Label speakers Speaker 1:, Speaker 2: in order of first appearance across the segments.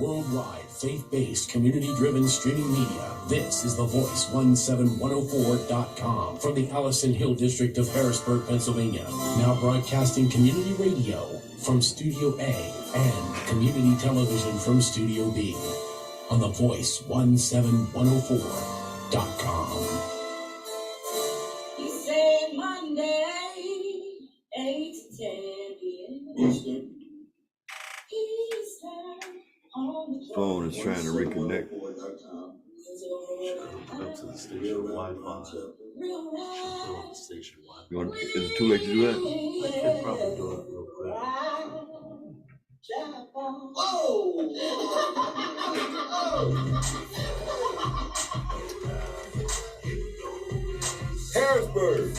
Speaker 1: worldwide, faith-based, community-driven streaming media. This is The Voice 17104.com from the Allison Hill District of Harrisburg, Pennsylvania. Now broadcasting community radio from Studio A and community television from Studio B on The Voice 17104.com.
Speaker 2: He said Monday, 8 to 10 p.m.
Speaker 3: Phone is trying to reconnect.
Speaker 4: Up to the station Wi-Fi. Station Wi-Fi.
Speaker 3: Is it too late to do that?
Speaker 4: I can probably do it real quick.
Speaker 3: Harrisburg.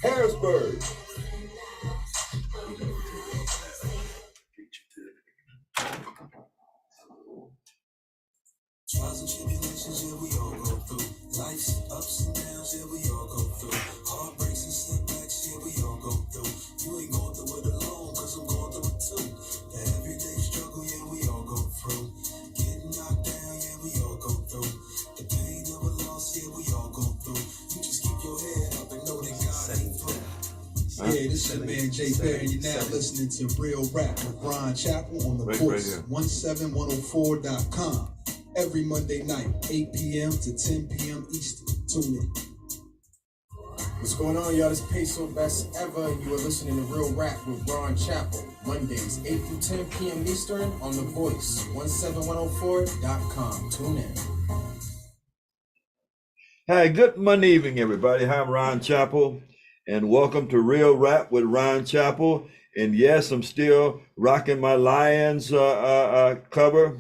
Speaker 3: Harrisburg.
Speaker 5: Trials and tribulations, yeah, we all go through. Life's ups and downs, yeah, we all go through. Heartbreaks and setbacks, yeah, we all go through. You ain't going through it alone, cause I'm going through it too. The everyday struggle, yeah, we all go through. Getting knocked down, yeah, we all go through. The pain of a loss, yeah, we all go through. You just keep your head up and know that God ain't through.
Speaker 6: Yeah, this is your man Jay Perry, and you're now listening to Real Rap with Ron Chappell on the Voice 17104.com. Every Monday night, 8 p.m. to 10 p.m. Eastern. Tune in.
Speaker 7: What's going on, y'all? This is Peso Best Ever, and you are listening to Real Rap with Ron Chappell. Mondays, 8 to 10 p.m. Eastern on The Voice 17104.com. Tune in.
Speaker 3: Hi, good Monday evening, everybody. Hi, I'm Ron Chappell, and welcome to Real Rap with Ron Chappell. And yes, I'm still rocking my Lions cover.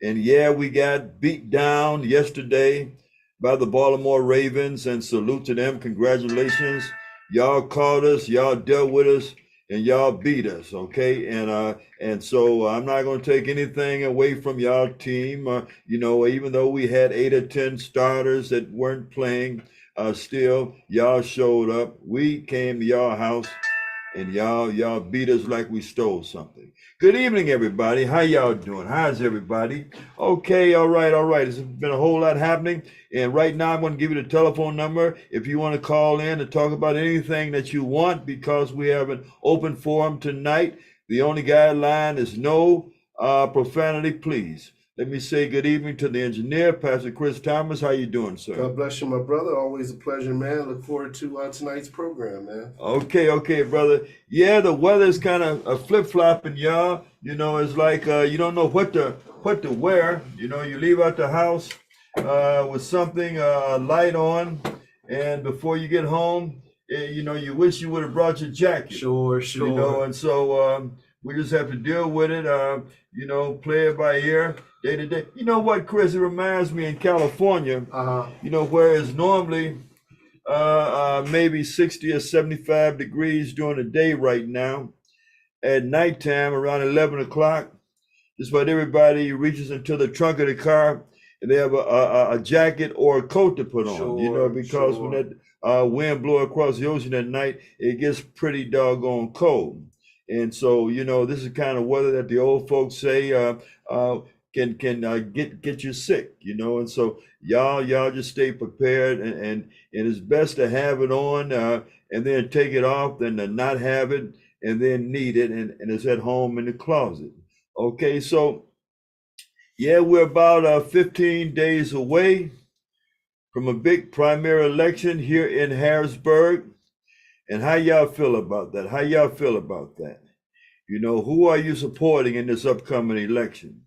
Speaker 3: And yeah, we got beat down yesterday by the Baltimore Ravens, and salute to them. Congratulations. Y'all called us, y'all dealt with us, and y'all beat us, okay? And so I'm not going to take anything away from y'all team. Even though we had 8 or 10 starters that weren't playing, still y'all showed up. We came to y'all house, and y'all beat us like we stole something. Good evening, everybody. How y'all doing? How's everybody? Okay, all right. There's been a whole lot happening, and right now I'm going to give you the telephone number if you want to call in and talk about anything that you want, because we have an open forum tonight. The only guideline is no profanity, please. Let me say good evening to the engineer, Pastor Chris Thomas. How you doing, sir?
Speaker 4: God bless you, my brother. Always a pleasure, man. Look forward to tonight's program, man.
Speaker 3: Okay, brother. Yeah, the weather's kind of flip-flopping, y'all. It's like you don't know what to wear. You leave out the house with something light on, and before you get home, you wish you would have brought your jacket.
Speaker 4: Sure.
Speaker 3: And so we just have to deal with it. Play it by ear, day to day. You know what, Chris? It reminds me in California. Whereas normally maybe 60 or 75 degrees during the day right now, at nighttime around 11 o'clock, just about everybody reaches into the trunk of the car and they have a jacket or a coat to put on. Because when that wind blow across the ocean at night, it gets pretty doggone cold. And so, this is kind of weather that the old folks say can get you sick, and so y'all just stay prepared, and it's best to have it on and then take it off than to not have it and then need it and it's at home in the closet. Okay, so yeah, we're about 15 days away from a big primary election here in Harrisburg. And how y'all feel about that? Who are you supporting in this upcoming election?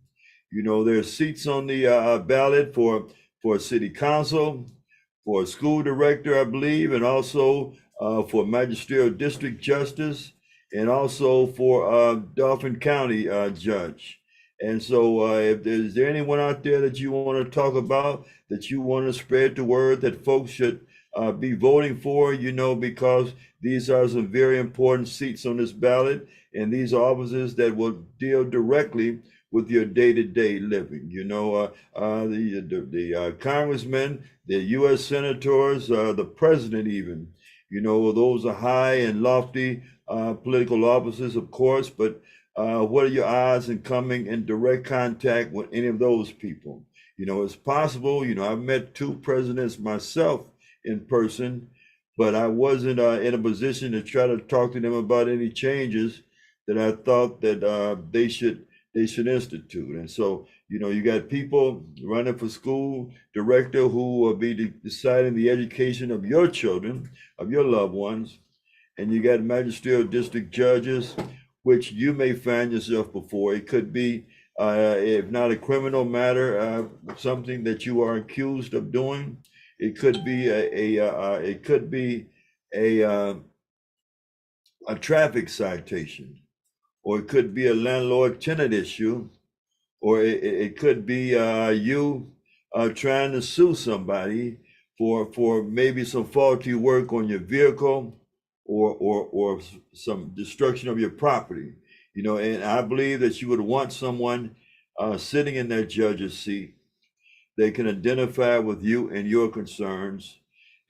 Speaker 3: There's seats on the ballot for city council, for school director, I believe, and also for magisterial district justice, and also for Dauphin County judge. And so is there anyone out there that you want to talk about, that you want to spread the word that folks should be voting for, because these are some very important seats on this ballot, and these are offices that will deal directly with your day-to-day living. You know, the congressmen, the U.S. senators, the president even. You know, those are high and lofty political offices, of course, but what are your odds in coming in direct contact with any of those people? You know, it's possible. You know, I've met 2 presidents myself in person, but I wasn't in a position to try to talk to them about any changes that I thought that they should institute. And so, you know, you got people running for school director who will be deciding the education of your children, of your loved ones, and you got magisterial district judges, which you may find yourself before. It could be, if not a criminal matter, something that you are accused of doing. It could be a traffic citation, or it could be a landlord-tenant issue, or it could be you trying to sue somebody for maybe some faulty work on your vehicle, or some destruction of your property. You know, and I believe that you would want someone sitting in that judge's seat. They can identify with you and your concerns.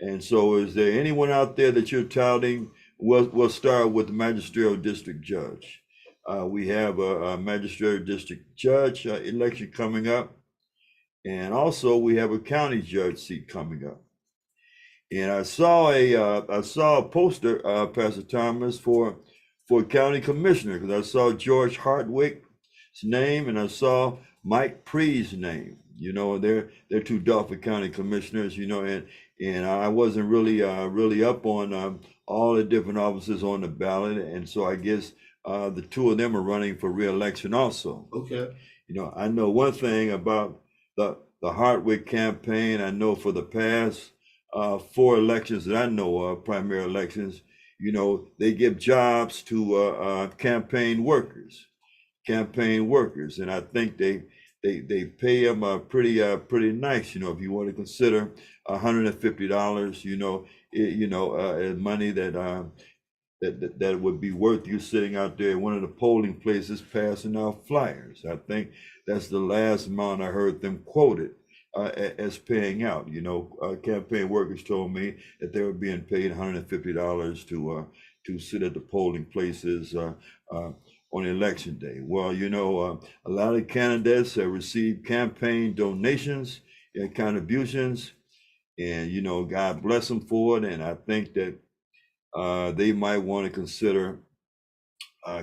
Speaker 3: And so, is there anyone out there that you're touting? We'll start with the magisterial district judge. We have a magisterial district judge election coming up, and also we have a county judge seat coming up. And I saw a poster, Pastor Thomas, for county commissioner, because I saw George Hartwick's name and I saw Mike Pree's name. You know, they're 2 Dauphin County commissioners. You know, and I wasn't really up on all the different offices on the ballot, and so I guess the 2 of them are running for re-election also.
Speaker 4: Okay.
Speaker 3: You know, I know one thing about the Hartwick campaign. I know for the past 4 elections that I know of, primary elections, you know, they give jobs to campaign workers, and I think they pay them pretty nice. You know, if you want to consider $150, money that would be worth you sitting out there in one of the polling places passing out flyers. I think that's the last amount I heard them quoted as paying out. You know, campaign workers told me that they were being paid $150 to sit at the polling places on election day. Well, you know, a lot of candidates have received campaign donations and contributions, and, you know, God bless them for it. And I think that they might want to consider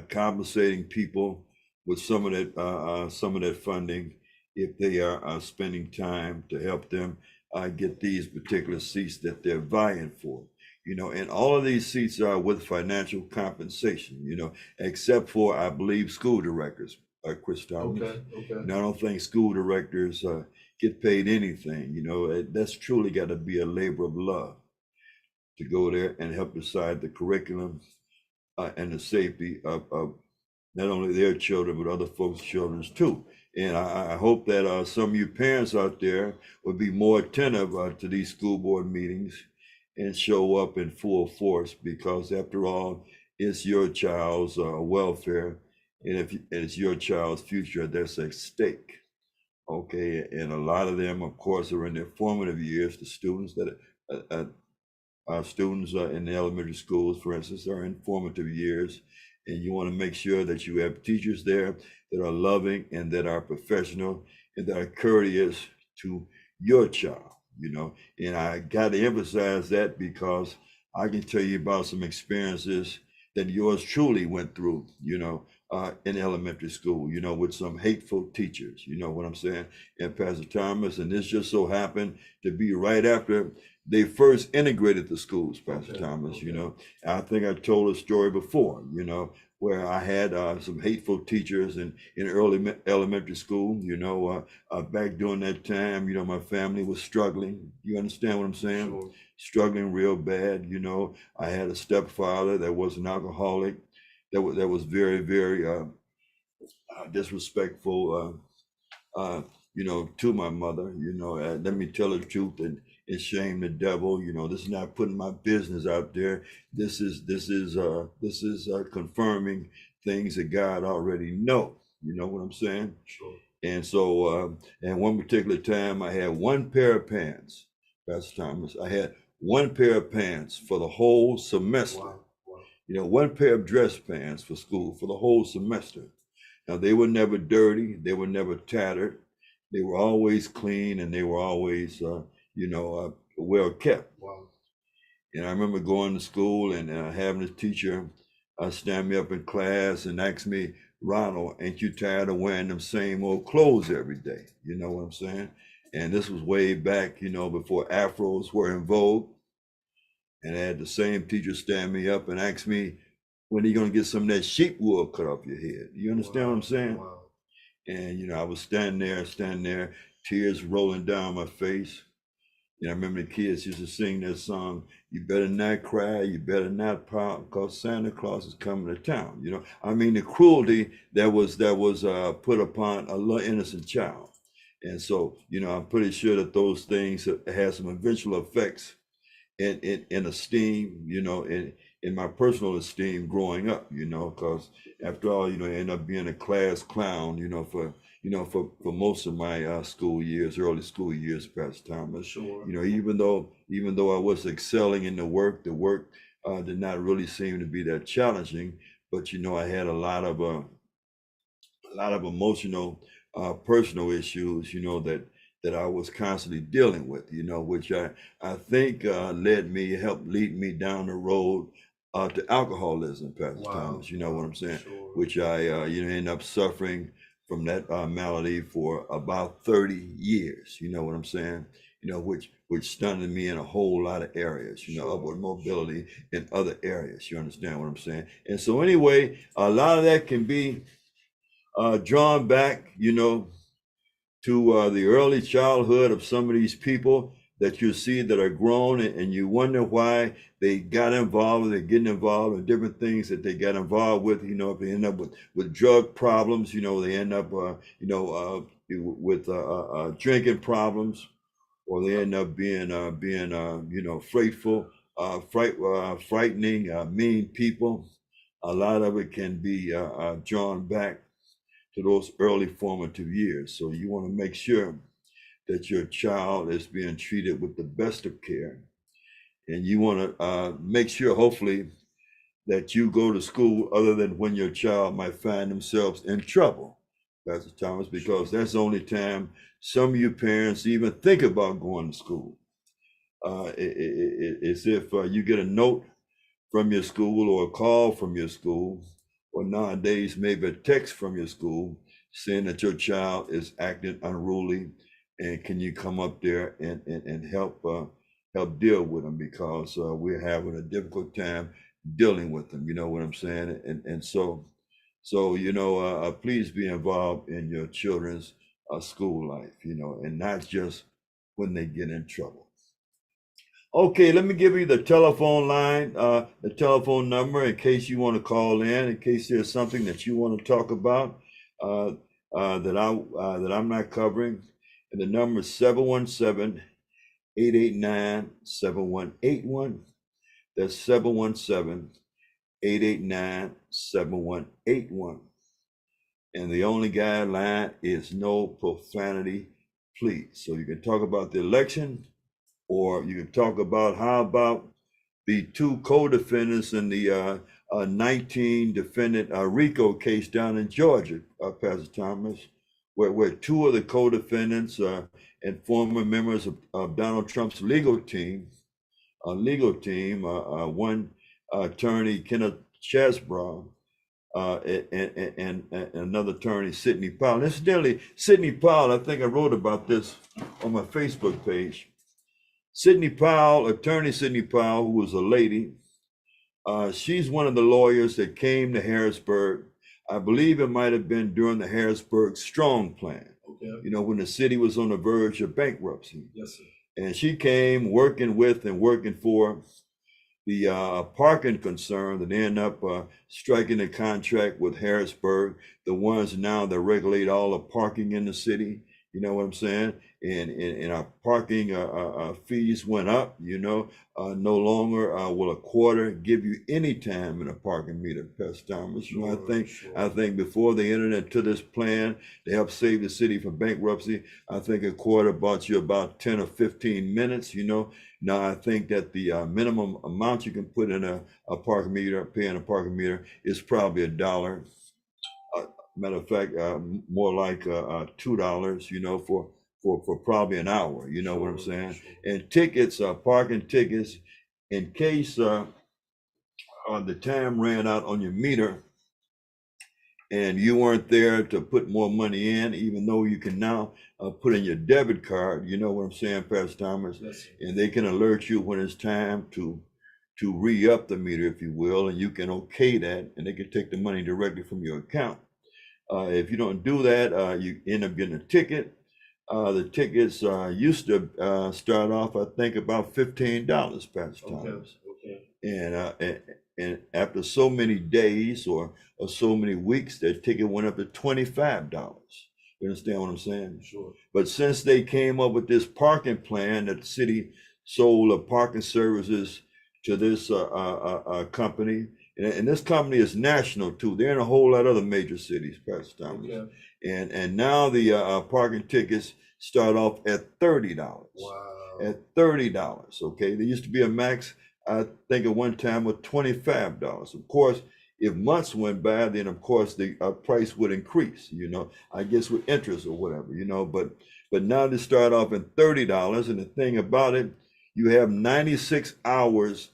Speaker 3: compensating people with some of that funding if they are spending time to help them get these particular seats that they're vying for. You know, and all of these seats are with financial compensation, you know, except for, I believe, school directors, Chris Thomas.
Speaker 4: Okay.
Speaker 3: And I don't think school directors get paid anything. You know, that's truly got to be a labor of love to go there and help decide the curriculum and the safety of not only their children, but other folks' children too. And I hope that some of you parents out there would be more attentive to these school board meetings and show up in full force, because after all, it's your child's welfare, and if it's your child's future that's at stake. Okay, and a lot of them, of course, are in their formative years. The students that students in the elementary schools, for instance, are in formative years, and you want to make sure that you have teachers there that are loving and that are professional and that are courteous to your child. You know, and I got to emphasize that because I can tell you about some experiences that yours truly went through, you know, in elementary school, you know, with some hateful teachers, you know what I'm saying? And Pastor Thomas, and this just so happened to be right after they first integrated the schools, Pastor Thomas, you know. I think I told a story before, you know, where I had some hateful teachers in early elementary school. You know, back during that time, you know, my family was struggling. You understand what I'm saying?
Speaker 4: Sure.
Speaker 3: Struggling real bad. You know, I had a stepfather that was an alcoholic, that was very, very disrespectful, you know, to my mother. You know, let me tell the truth and shame the devil. You know, this is not putting my business out there. This is confirming things that God already know. You know what I'm saying?
Speaker 4: Sure.
Speaker 3: And so, and one particular time I had one pair of pants, Pastor Thomas. I had one pair of pants for the whole semester.
Speaker 4: Wow. Wow.
Speaker 3: You know, one pair of dress pants for school for the whole semester. Now, they were never dirty. They were never tattered. They were always clean, and they were always, well kept.
Speaker 4: Wow.
Speaker 3: And I remember going to school and having a teacher stand me up in class and ask me, Ronald, ain't you tired of wearing them same old clothes every day? You know what I'm saying? And this was way back, before afros were in vogue. And I had the same teacher stand me up and ask me, when are you going to get some of that sheep wool cut off your head? You understand what I'm saying?
Speaker 4: Wow.
Speaker 3: And, I was standing there, tears rolling down my face. I remember the kids used to sing that song, you better not cry, you better not pout, because Santa Claus is coming to town. The cruelty that was put upon a little innocent child. And so, I'm pretty sure that those things had some eventual effects in esteem, in my personal esteem growing up, because after all, I ended up being a class clown, for most of my early school years, Pastor Thomas.
Speaker 4: Sure.
Speaker 3: Even though I was excelling in the work did not really seem to be that challenging, but I had a lot of emotional, personal issues, that I was constantly dealing with, which I think helped lead me down the road to alcoholism, Pastor
Speaker 4: Wow.
Speaker 3: Thomas. You know what I'm saying?
Speaker 4: Sure.
Speaker 3: Which I ended up suffering from that malady for about 30 years. You know what I'm saying? Which stunted me in a whole lot of areas.
Speaker 4: Sure.
Speaker 3: Upward mobility in other areas. You understand what I'm saying? And so anyway, a lot of that can be drawn back, to the early childhood of some of these people that you see that are grown, and you wonder why they got involved, they're getting involved in different things that they got involved with. If they end up with drug problems, they end up, with drinking problems, or they end up being frightful, frightening, mean people. A lot of it can be drawn back to those early formative years. So you want to make sure that your child is being treated with the best of care. And you want to make sure, hopefully, that you go to school other than when your child might find themselves in trouble, Pastor Thomas, because that's the only time some of you parents even think about going to school. It's if you get a note from your school or a call from your school, or nowadays maybe a text from your school saying that your child is acting unruly, and can you come up there and help deal with them, because we're having a difficult time dealing with them. You know what I'm saying? And so please be involved in your children's school life, and not just when they get in trouble. Okay, let me give you the telephone line, the telephone number, in case you want to call in case there's something that you want to talk about that I'm not covering. And the number is 717-889-7181. That's 717-889-7181. And the only guideline is no profanity, please. So you can talk about the election, or you can talk about how about the two co-defendants in the 19 defendant RICO case down in Georgia, Pastor Thomas, where two of the co-defendants and former members of Donald Trump's legal team, one attorney, Kenneth Chesebro, and another attorney, Sidney Powell. Incidentally, Sidney Powell, I think I wrote about this on my Facebook page. Sidney Powell, attorney Sidney Powell, who was a lady, she's one of the lawyers that came to Harrisburg. I believe it might have been during the Harrisburg Strong Plan.
Speaker 4: Okay.
Speaker 3: When the city was on the verge of bankruptcy.
Speaker 4: Yes, sir.
Speaker 3: And she came working with and working for the parking concern that ended up striking a contract with Harrisburg, the ones now that regulate all the parking in the city. You know what I'm saying? And our parking fees went up. No longer will a quarter give you any time in a parking meter, Pastor Thomas. I think before they entered into this plan to help save the city from bankruptcy, I think a quarter bought you about 10 or 15 minutes. Now I think that the minimum amount you can put in a parking meter, paying a parking meter, is probably $1. Matter of fact, more like $2, for probably an hour. You know what I'm saying?
Speaker 4: Sure.
Speaker 3: And tickets, parking tickets, in case the time ran out on your meter and you weren't there to put more money in, even though you can now put in your debit card. You know what I'm saying, Pastor Thomas?
Speaker 4: Yes.
Speaker 3: And they can alert you when it's time to re-up the meter, if you will, and you can okay that, and they can take the money directly from your account. If you don't do that, you end up getting a ticket. The tickets used to start off, I think, about $15, Pastor Thomas.
Speaker 4: Okay.
Speaker 3: And after so many days or so many weeks, that ticket went up to $25. You understand what I'm saying?
Speaker 4: Sure.
Speaker 3: But since they came up with this parking plan that the city sold parking services to this company, and this company is national too. They're in a whole lot of other major cities, Pastor Thomas.
Speaker 4: Okay.
Speaker 3: And now the parking tickets start off at $30.
Speaker 4: Wow.
Speaker 3: At $30. Okay. There used to be a max, I think at one time, of $25. Of course, if months went by, then of course the price would increase, I guess with interest or whatever, but now they start off at $30. And the thing about it, you have 96 hours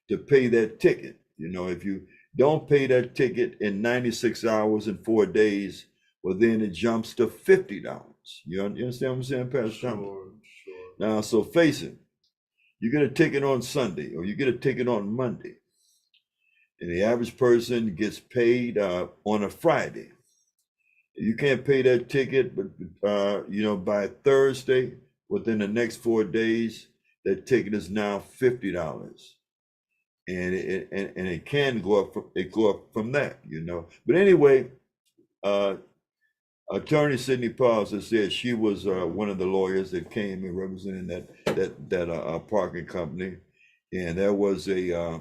Speaker 3: to pay that ticket. If you don't pay that ticket in 96 hours and 4 days, well, then it jumps to $50. You understand what I'm saying, Pastor Thomas?
Speaker 4: Sure.
Speaker 3: Now, so face it, you get a ticket on Sunday or you get a ticket on Monday, and the average person gets paid on a Friday. You can't pay that ticket, but by Thursday, within the next 4 days, that ticket is now $50. And it can go up from that, But anyway, Attorney Sidney Powell said she was one of the lawyers that came and representing that parking company, and there was a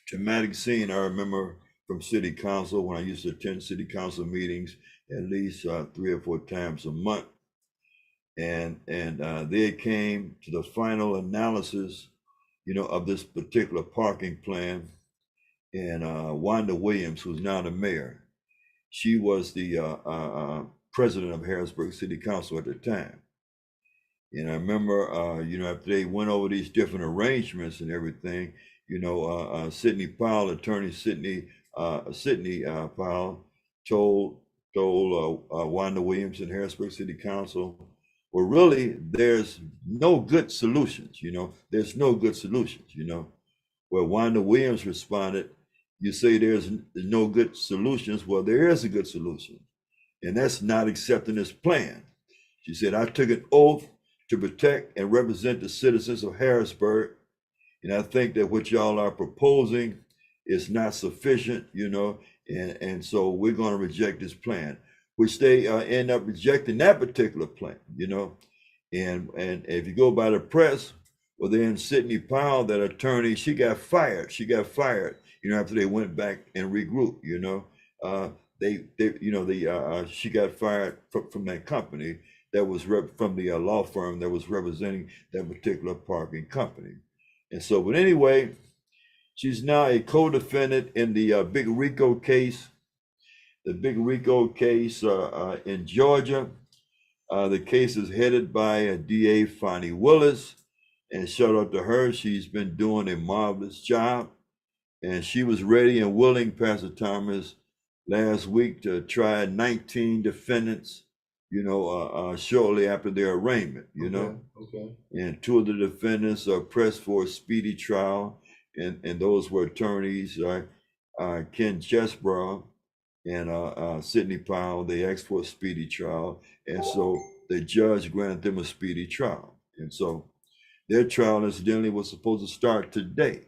Speaker 3: dramatic scene I remember from City Council when I used to attend City Council meetings at least 3 or 4 times a month, and they came to the final analysis, of this particular parking plan. And Wanda Williams, who's now the mayor, she was the president of Harrisburg City Council at the time. And I remember, after they went over these different arrangements and everything, Sidney Powell, Attorney Sidney Powell, told Wanda Williams in Harrisburg City Council, well, really, there's no good solutions, there's no good solutions, Well, Wanda Williams responded, you say there's no good solutions. Well, there is a good solution, and that's not accepting this plan. She said, I took an oath to protect and represent the citizens of Harrisburg, and I think that what y'all are proposing is not sufficient, and so we're going to reject this plan. Which they end up rejecting that particular plan, and if you go by the press, well, then Sidney Powell, that attorney, she got fired. After they went back and regrouped. She got fired from that company that was from the law firm that was representing that particular parking company. And so, but anyway, she's now a co-defendant in the Big Rico case. The Big Rico case in Georgia. The case is headed by DA Fani Willis, and shout out to her. She's been doing a marvelous job, and she was ready and willing, Pastor Thomas, last week to try 19 defendants, shortly after their arraignment,
Speaker 4: Okay.
Speaker 3: And 2 of the defendants are pressed for a speedy trial, and those were attorneys Ken Chesbrough and Sidney Powell. They asked for a speedy trial, and so the judge granted them a speedy trial. And so their trial, incidentally, was supposed to start today.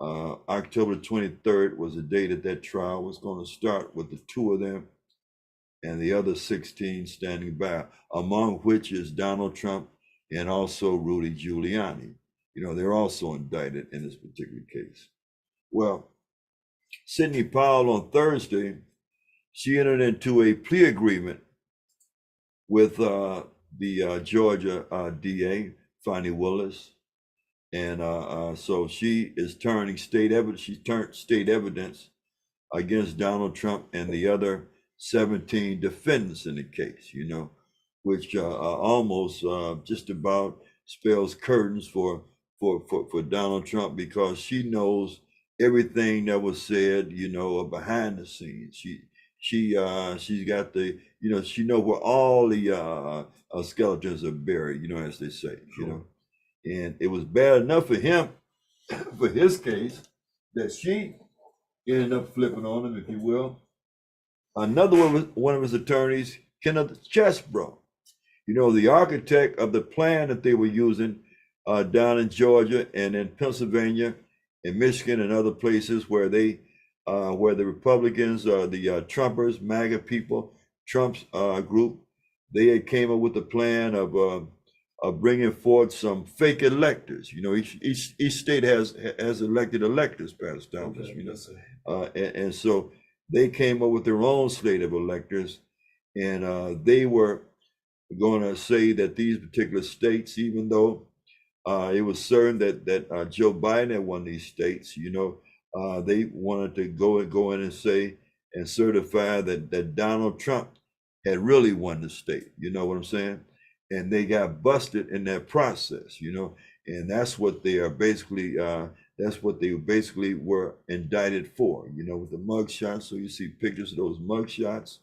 Speaker 3: October 23rd was the day that trial was going to start with the 2 of them. and the other 16 standing by, among which is Donald Trump and also Rudy Giuliani. You know, they're also indicted in this particular case. Well, Sidney Powell on Thursday, she entered into a plea agreement with the Georgia DA, Fani Willis. And so she is turning state evidence. She turned state evidence against Donald Trump and the other 17 defendants in the case, you know, which almost just about spells curtains for Donald Trump, because she knows everything that was said, you know, behind the scenes. She's got the, you know, she know where all the skeletons are buried, you know, as they say, you know. And it was bad enough for him, for his case, that she ended up flipping on him, if you will. Another one of his attorneys, Kenneth Chesebro, you know, the architect of the plan that they were using down in Georgia and in Pennsylvania and Michigan and other places where they, where the Republicans, the Trumpers, MAGA people, Trump's group, they had came up with a plan of bringing forth some fake electors. You know, each state has elected electors, Pastor Thomas. Okay, you know, and so they came up with their own slate of electors, and they were going to say that these particular states, even though it was certain that Joe Biden had won these states, you know, they wanted to go in and say and certify that Donald Trump had really won the state. You know what I'm saying? And they got busted in that process, you know, and that's what they are basically, that's what they basically were indicted for, you know, with the mug shots. So you see pictures of those mug shots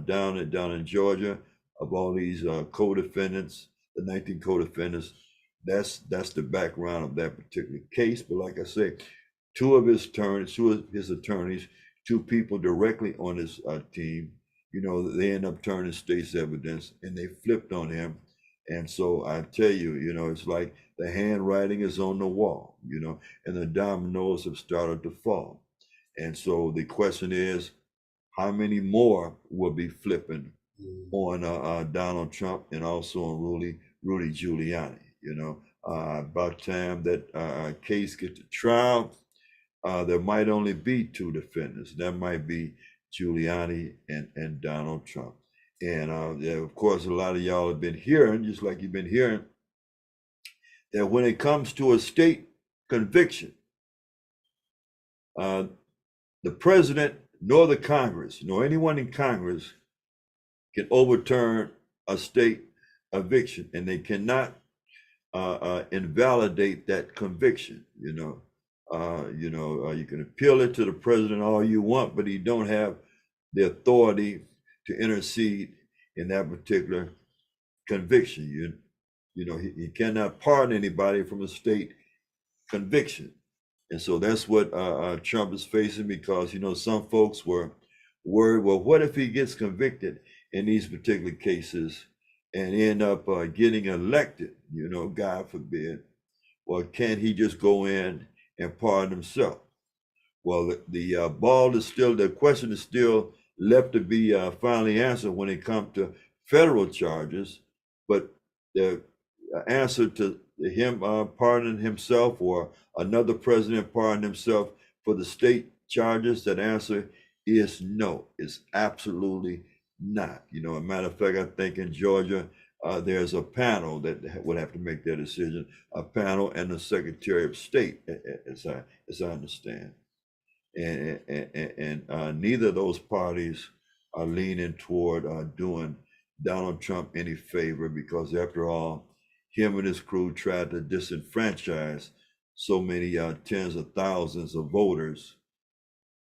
Speaker 3: down in Georgia of all these co-defendants, the 19 co-defendants. That's the background of that particular case. But like I say, two of his attorneys, two people directly on his team, you know, they end up turning state's evidence and they flipped on him. And so I tell you, you know, it's like the handwriting is on the wall, you know, and the dominoes have started to fall. And so the question is, how many more will be flipping on Donald Trump and also on Rudy Giuliani? You know, about time that case gets to trial, there might only be two defendants. That might be Giuliani and Donald Trump. And yeah, of course, a lot of y'all have been hearing, just like you've been hearing, that when it comes to a state conviction, the president nor the Congress, nor anyone in Congress can overturn a state eviction, and they cannot invalidate that conviction. You can appeal it to the president all you want, but he don't have the authority to intercede in that particular conviction. He cannot pardon anybody from a state conviction. And so that's what Trump is facing, because, some folks were worried, well, what if he gets convicted in these particular cases and end up getting elected, God forbid? Well, can he just go in and pardon himself? Well, the question is still left to be finally answered when it comes to federal charges, but the answer to him pardoning himself or another president pardoning himself for the state charges, that answer is no. It's absolutely not. A matter of fact, I think in Georgia, there's a panel that would have to make that decision, a panel and the Secretary of State, as I understand. And neither of those parties are leaning toward doing Donald Trump any favor, because after all, him and his crew tried to disenfranchise so many tens of thousands of voters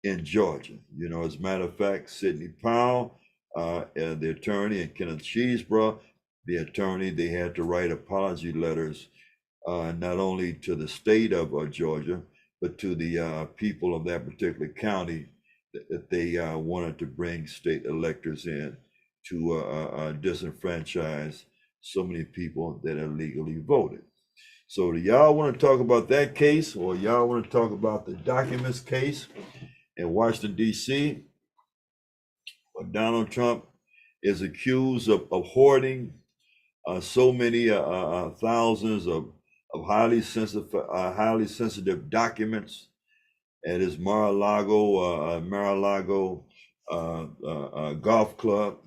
Speaker 3: in Georgia. As a matter of fact, Sidney Powell, the attorney, and Kenneth Chesebro, the attorney, they had to write apology letters, not only to the state of Georgia, but to the people of that particular county, that they wanted to bring state electors in to disenfranchise so many people that illegally voted. So do y'all want to talk about that case, or y'all want to talk about the documents case in Washington, D.C., where Donald Trump is accused of hoarding so many thousands of highly sensitive documents at his Mar-a-Lago golf club,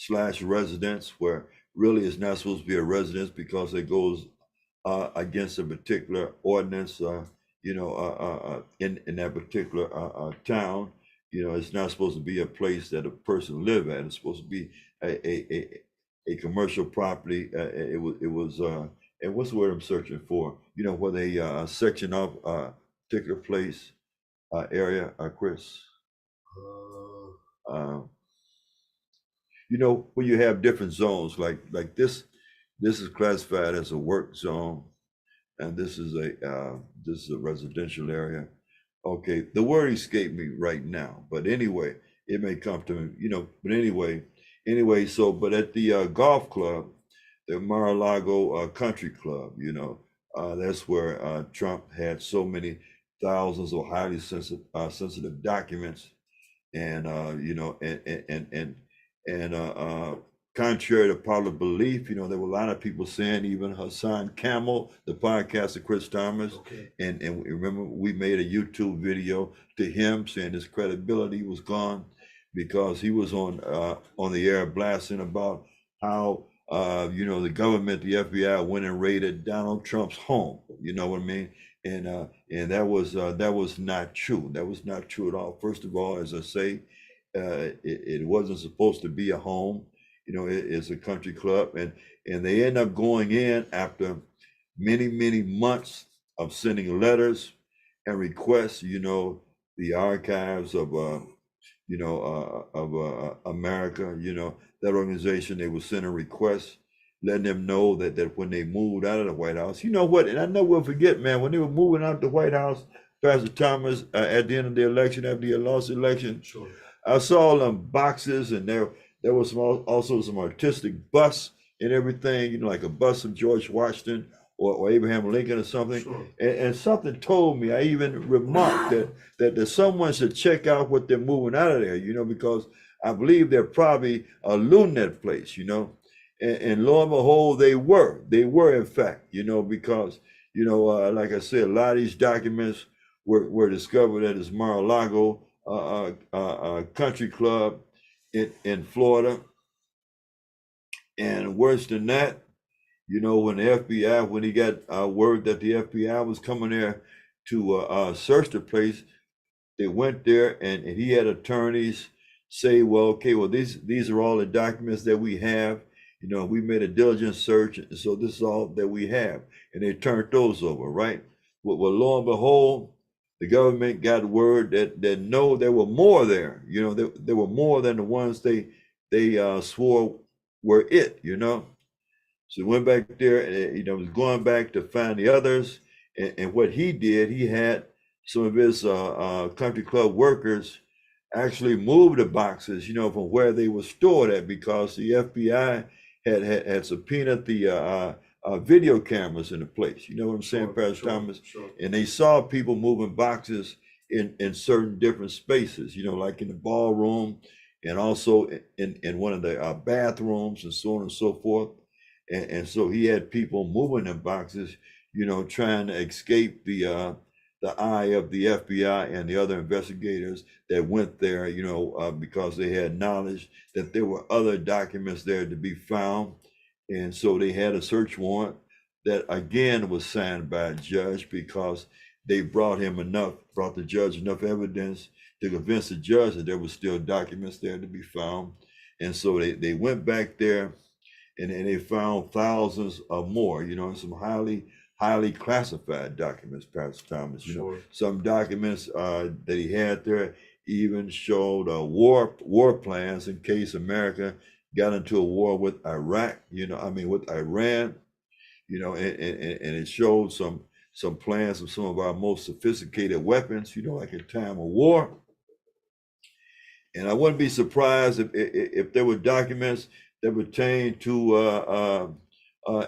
Speaker 3: / residence, where really it's not supposed to be a residence because it goes against a particular ordinance, in that particular town. It's not supposed to be a place that a person live at. It's supposed to be a commercial property. It was and what's the word I'm searching for? Where they section off a particular place, area, Chris. Where you have different zones, like this is classified as a work zone, and this is a residential area. Okay, the word escaped me right now, but anyway, it may come to me, but anyway, so, but at the golf club, the Mar-a-Lago Country Club, that's where Trump had so many thousands of highly sensitive documents, and contrary to popular belief, there were a lot of people saying, even Hassan Camel, the podcaster Chris Thomas, and remember we made a YouTube video to him saying his credibility was gone because he was on the air blasting about how the government, the FBI, went and raided Donald Trump's home. You know what I mean? And that was not true. That was not true at all. First of all, as I say, it wasn't supposed to be a home. It's a country club, and they end up going in after many months of sending letters and requests. The archives of America. That organization, they were sending requests, letting them know that when they moved out of the White House, you know what? And I never will forget, man, when they were moving out the White House, Pastor Thomas, at the end of the election, after he had lost the election, sure, I saw them boxes, and there was also some artistic busts and everything, like a bust of George Washington or Abraham Lincoln or something. Sure. And something told me, I even remarked that someone should check out what they're moving out of there, because I believe they're probably a LoonNet place, and lo and behold, they were in fact, because, like I said, a lot of these documents were discovered at his Mar-a-Lago country club in Florida. And worse than that, when the FBI, when he got word that the FBI was coming there to search the place, they went there and he had attorneys say, well, these are all the documents that we have. We made a diligent search, and so this is all that we have. And they turned those over, right? Well, lo and behold, the government got word that no, there were more there. There were more than the ones they swore were it. So went back there, and was going back to find the others. And what he did, he had some of his country club workers actually move the boxes, from where they were stored at, because the FBI had subpoenaed the video cameras in the place. You know what I'm saying, Pastor Thomas? Sure. And they saw people moving boxes in certain different spaces, like in the ballroom, and also in one of the bathrooms, and so on and so forth. And so he had people moving them boxes, trying to escape the eye of the FBI and the other investigators that went there, because they had knowledge that there were other documents there to be found. And so they had a search warrant that again was signed by a judge, because they brought the judge enough evidence to convince the judge that there was still documents there to be found. And so they went back there and they found thousands of more, some highly classified documents, Pastor Thomas. Sure. Some documents that he had there even showed war plans in case America got into a war with Iraq, with Iran, and it showed some plans of some of our most sophisticated weapons, like in time of war. And I wouldn't be surprised if there were documents that pertain to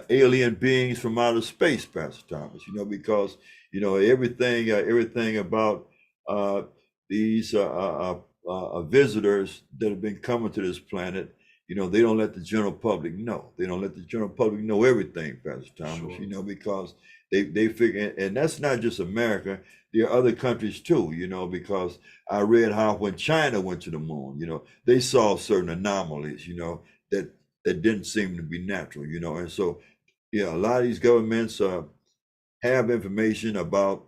Speaker 3: alien beings from outer space, Pastor Thomas, because, everything about these visitors that have been coming to this planet You know, they don't let the general public know. They don't let the general public know everything, Pastor Thomas,
Speaker 4: Sure.
Speaker 3: you know, because they figure, and that's not just America, there are other countries too, you know, because I read how when China went to the moon, you know, they saw certain anomalies, you know, that didn't seem to be natural, you know. And so, yeah, a lot of these governments have information about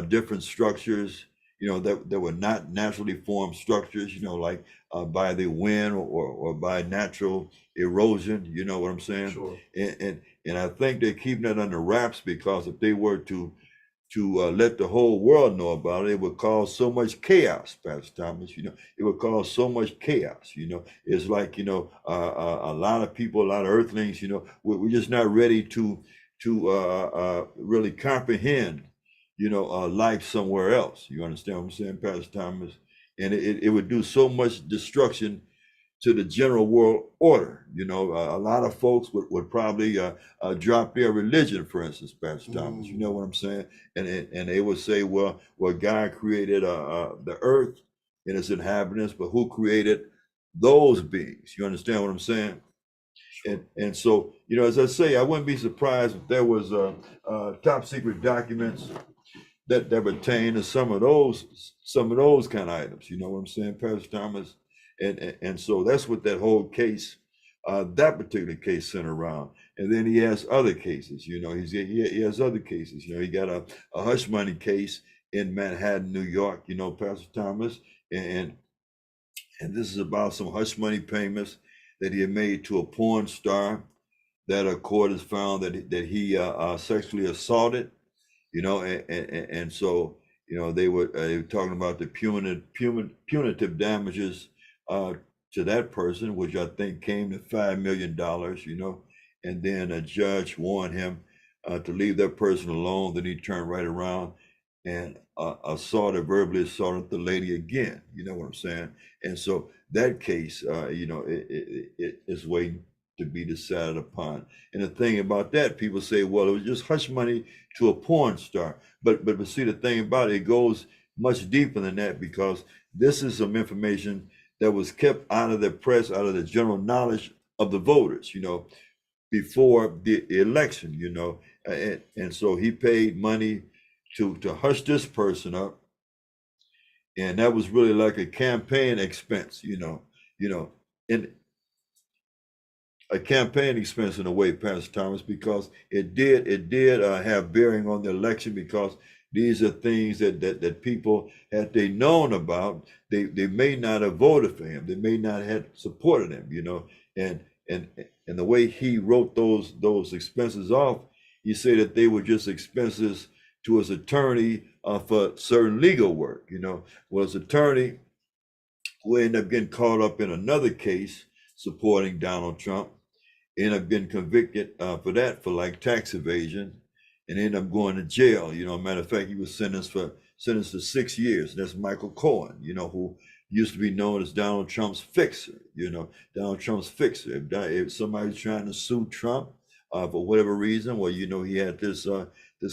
Speaker 3: different structures, you know, that were not naturally formed structures, you know, like by the wind or by natural erosion. You know what I'm saying?
Speaker 4: Sure.
Speaker 3: And I think they're keeping that under wraps because if they were to let the whole world know about it, it would cause so much chaos, Pastor Thomas. You know, it would cause so much chaos. You know, it's like, you know, a lot of people, a lot of earthlings, you know, we're just not ready to really comprehend, you know, life somewhere else. You understand what I'm saying, Pastor Thomas? And it would do so much destruction to the general world order. You know, a lot of folks would probably drop their religion, for instance, Pastor Thomas. You know what I'm saying? And they would say, well, God created the earth and its inhabitants, but who created those beings? You understand what I'm saying? And so, you know, as I say, I wouldn't be surprised if there was top secret documents that pertain to some of those kind of items. You know what I'm saying, Pastor Thomas? And so that's what that whole case, that particular case, centered around. And then he has other cases. You know, he has other cases. You know, he got a hush money case in Manhattan, New York. You know, Pastor Thomas, and this is about some hush money payments that he had made to a porn star that a court has found that he sexually assaulted, you know, and so, you know, they were talking about the punitive damages to that person, which I think came to $5 million, you know, and then a judge warned him to leave that person alone. Then he turned right around and verbally assaulted the lady again. You know what I'm saying? And so that case, you know, it is waiting to be decided upon. And the thing about that, people say, well, it was just hush money to a porn star. But see, the thing about it, it goes much deeper than that, because this is some information that was kept out of the press, out of the general knowledge of the voters, you know, before the election, you know. And so he paid money to hush this person up, and that was really like a campaign expense, you know, and a campaign expense in a way, Pastor Thomas, because it did have bearing on the election, because these are things that people, had they known about, they may not have voted for him, they may not have supported him, you know, and the way he wrote those expenses off, he said that they were just expenses to his attorney for certain legal work, you know. Well, his attorney, who ended up getting caught up in another case supporting Donald Trump, ended up getting convicted for like tax evasion, and ended up going to jail. You know, matter of fact, he was sentenced to 6 years. That's Michael Cohen, you know, who used to be known as Donald Trump's fixer. You know, Donald Trump's fixer. If somebody's trying to sue Trump for whatever reason, well, you know, he had this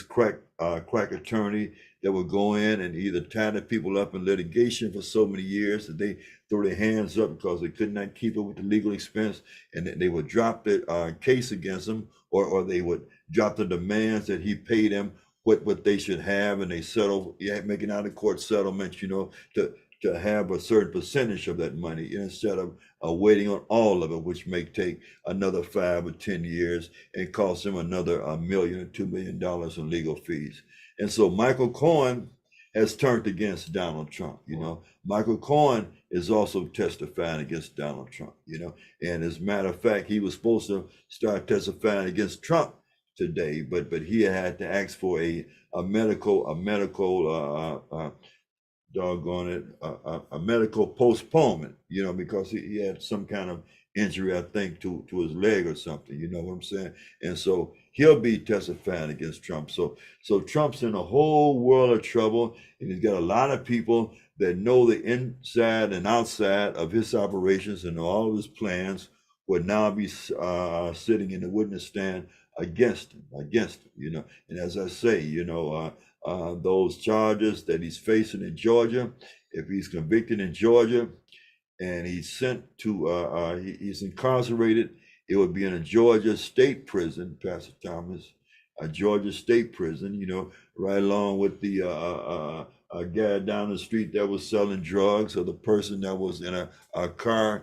Speaker 3: crack attorney that would go in and either tie the people up in litigation for so many years that they throw their hands up because they could not keep up with the legal expense, and they would drop the case against them, or they would drop the demands that he paid them what they should have, and they settle, making out of court settlements, you know, to have a certain percentage of that money instead of waiting on all of it, which may take another 5 or 10 years and cost them another $1 million or $2 million in legal fees. And so Michael Cohen has turned against Donald Trump. You know, Michael Cohen is also testifying against Donald Trump. You know, and as a matter of fact, he was supposed to start testifying against Trump today, but he had to ask for a medical postponement, you know, because he had some kind of injury, I think, to his leg or something, you know what I'm saying? And so he'll be testifying against Trump. So Trump's in a whole world of trouble, and he's got a lot of people that know the inside and outside of his operations and all of his plans would now be sitting in the witness stand against him, you know. And as I say, you know, those charges that he's facing in Georgia, if he's convicted in Georgia and he's sent to he's incarcerated. It would be in a Georgia state prison, Pastor Thomas, a Georgia state prison, you know, right along with the guy down the street that was selling drugs, or the person that was in a car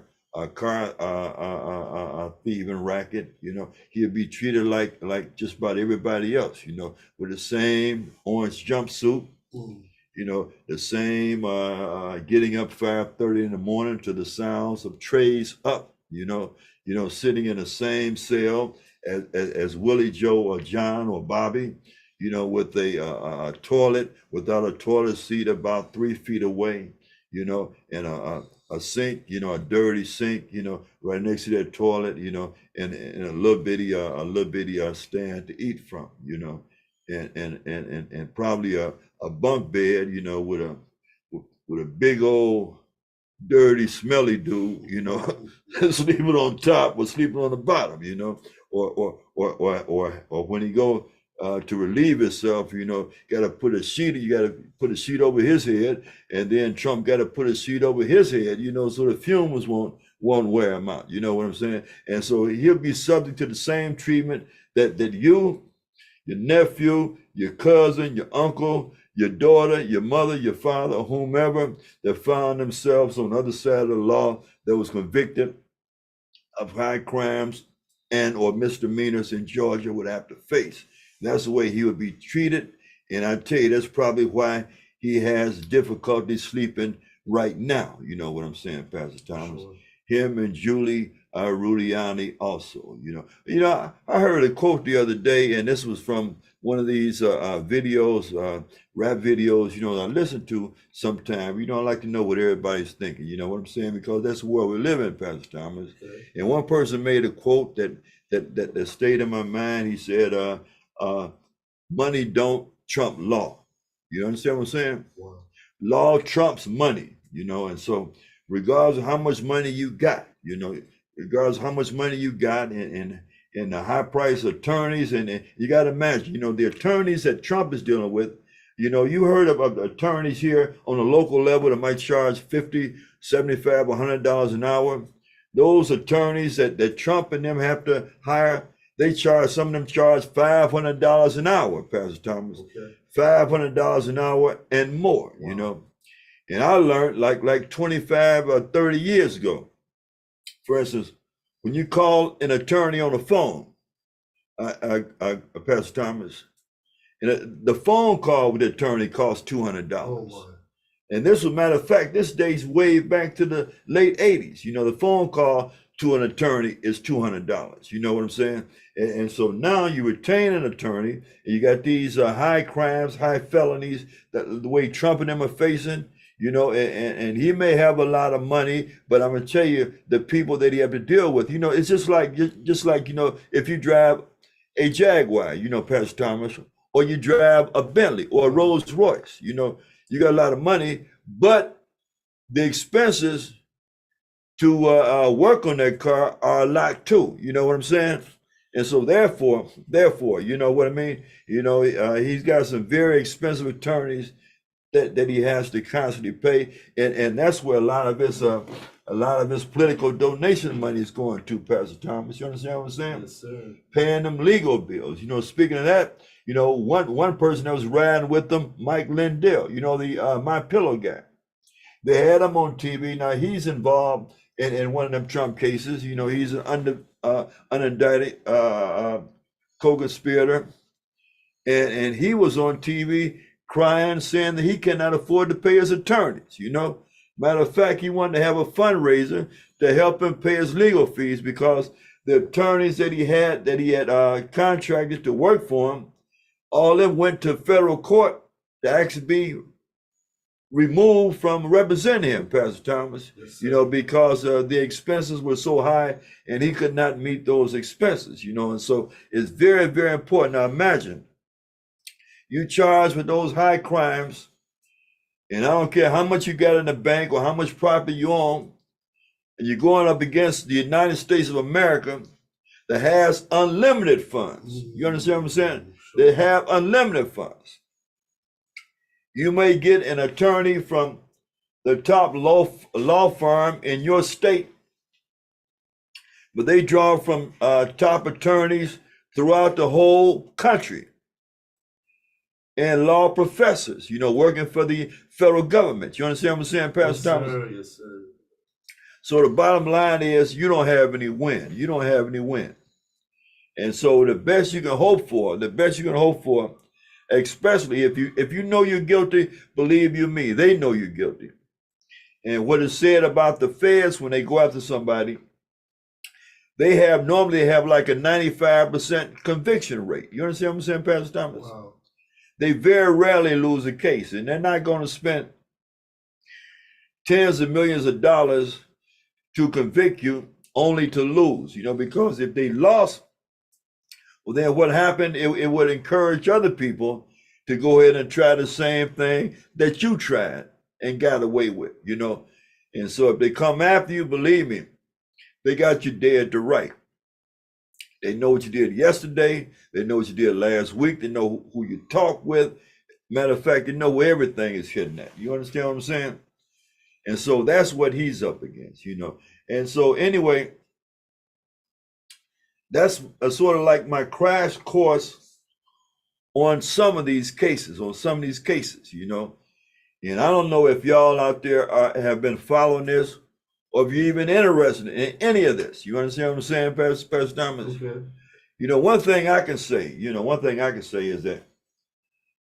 Speaker 3: thieving racket. You know, he'll be treated like just about everybody else, you know, with the same orange jumpsuit, you know, the same getting up 5:30 in the morning to the sounds of trays up, you know, sitting in the same cell as Willie, Joe, or John, or Bobby, you know, with a toilet without a toilet seat about 3 feet away, you know, and a sink, you know, a dirty sink, you know, right next to that toilet, you know, and a little bitty stand to eat from, you know, and probably a bunk bed, you know, with a big old dirty, smelly dude, you know, sleeping on top or sleeping on the bottom, you know, or when he go to relieve himself, you know, you got to put a sheet over his head, and then Trump got to put a sheet over his head, you know, so the fumes won't wear him out. You know what I'm saying? And so he'll be subject to the same treatment that you, your nephew, your cousin, your uncle, your daughter, your mother, your father, or whomever that found themselves on the other side of the law that was convicted of high crimes and or misdemeanors in Georgia would have to face. That's the way he would be treated. And I tell you, that's probably why he has difficulty sleeping right now. You know what I'm saying, Pastor Thomas? Sure. Him and Julie Rudiani also, you know. I heard a quote the other day, and this was from one of these videos, rap videos, you know, that I listen to sometime. You know, I like to know what everybody's thinking, you know what I'm saying? Because that's the world we live in, Pastor Thomas. Okay. And one person made a quote that stayed in my mind. He said, money don't trump law. You understand what I'm saying? Wow. Law trumps money, you know, and so regardless of how much money you got, you know, regardless of how much money you got and the high price attorneys, and you got to imagine, you know, the attorneys that Trump is dealing with, you know, you heard about the attorneys here on a local level that might charge $50, $75, $100 an hour. Those attorneys that Trump and them have to hire, some of them charge $500 an hour, Pastor Thomas. Okay. $500 an hour and more, wow. You know. And I learned like 25 or 30 years ago, for instance, when you call an attorney on the phone, Pastor Thomas, and the phone call with the attorney costs $200. Oh, and this was, matter of fact, this dates way back to the late 80s. You know, the phone call to an attorney is $200. You know what I'm saying? And so now you retain an attorney, and you got these high crimes, high felonies that the way Trump and them are facing. You know, and he may have a lot of money, but I'm gonna tell you, the people that he have to deal with, you know, it's just like, you know, if you drive a Jaguar, you know, Pastor Thomas, or you drive a Bentley or a Rolls Royce, you know, you got a lot of money, but the expenses to work on that car are a lot too. You know what I'm saying? And so therefore, you know what I mean? You know, he's got some very expensive attorneys that he has to constantly pay, and that's where a lot of his political donation money is going to, Pastor Thomas. You understand what I'm saying? Yes, sir. Paying them legal bills. You know, speaking of that, you know, one person that was riding with them, Mike Lindell, you know, the My Pillow guy. They had him on TV. Now he's involved in one of them Trump cases. You know, he's an unindicted co-conspirator, and he was on TV crying, saying that he cannot afford to pay his attorneys. You know, matter of fact, he wanted to have a fundraiser to help him pay his legal fees, because the attorneys that he had contracted to work for him, all of them went to federal court to actually be removed from representing him, Pastor Thomas. Yes, you know, because the expenses were so high and he could not meet those expenses, you know, and so it's very, very important. Now imagine, you charged with those high crimes, and I don't care how much you got in the bank or how much property you own, and you're going up against the United States of America that has unlimited funds. You understand what I'm saying? They have unlimited funds. You may get an attorney from the top law firm in your state, but they draw from top attorneys throughout the whole country and law professors, working for the federal government. You understand what I'm saying, Pastor Thomas?
Speaker 4: Sir. Yes, sir.
Speaker 3: So the bottom line is you don't have any win. You don't have any win. And so the best you can hope for, especially if you know you're guilty, believe you me, they know you're guilty. And what is said about the feds when they go after somebody, they normally have like a 95% conviction rate. You understand what I'm saying, Pastor Thomas?
Speaker 4: Wow.
Speaker 3: They very rarely lose a case, and they're not going to spend tens of millions of dollars to convict you only to lose, because if they lost, well, then what happened, it would encourage other people to go ahead and try the same thing that you tried and got away with, And so if they come after you, believe me, they got you dead to right. They know what you did yesterday. They know what you did last week. They know who you talked with. Matter of fact, they know where everything is hidden at. You understand what I'm saying? And so that's what he's up against, And so anyway, that's sort of like my crash course on some of these cases, And I don't know if y'all out there have been following this, or if you're even interested in any of this. You understand what I'm saying, Pastor Thomas?
Speaker 4: Okay.
Speaker 3: One thing I can say is that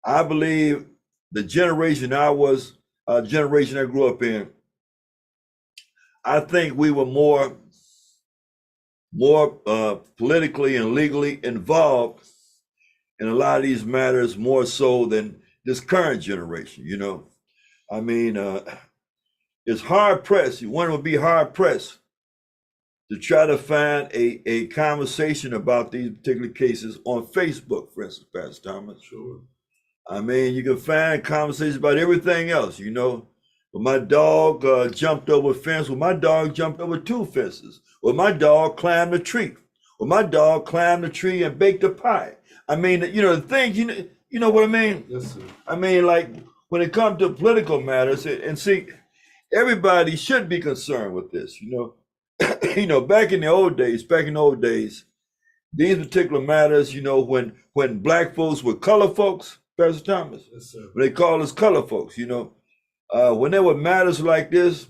Speaker 3: I believe the generation I grew up in, I think we were more politically and legally involved in a lot of these matters, more so than this current generation, I mean, it's hard pressed. One would be hard pressed to try to find a conversation about these particular cases on Facebook, for instance, Pastor Thomas.
Speaker 4: Sure.
Speaker 3: I mean, you can find conversations about everything else, Well, my dog jumped over a fence. Well, my dog jumped over 2 fences. Well, my dog climbed a tree. Well, my dog climbed a tree and baked a pie. I mean, the things, you know what I mean?
Speaker 4: Yes, sir.
Speaker 3: I mean, like when it comes to political matters, and see, everybody should be concerned with this, back in the old days, these particular matters, when black folks were color folks, Pastor Thomas,
Speaker 4: Yes, sir.
Speaker 3: when they call us color folks, when there were matters like this,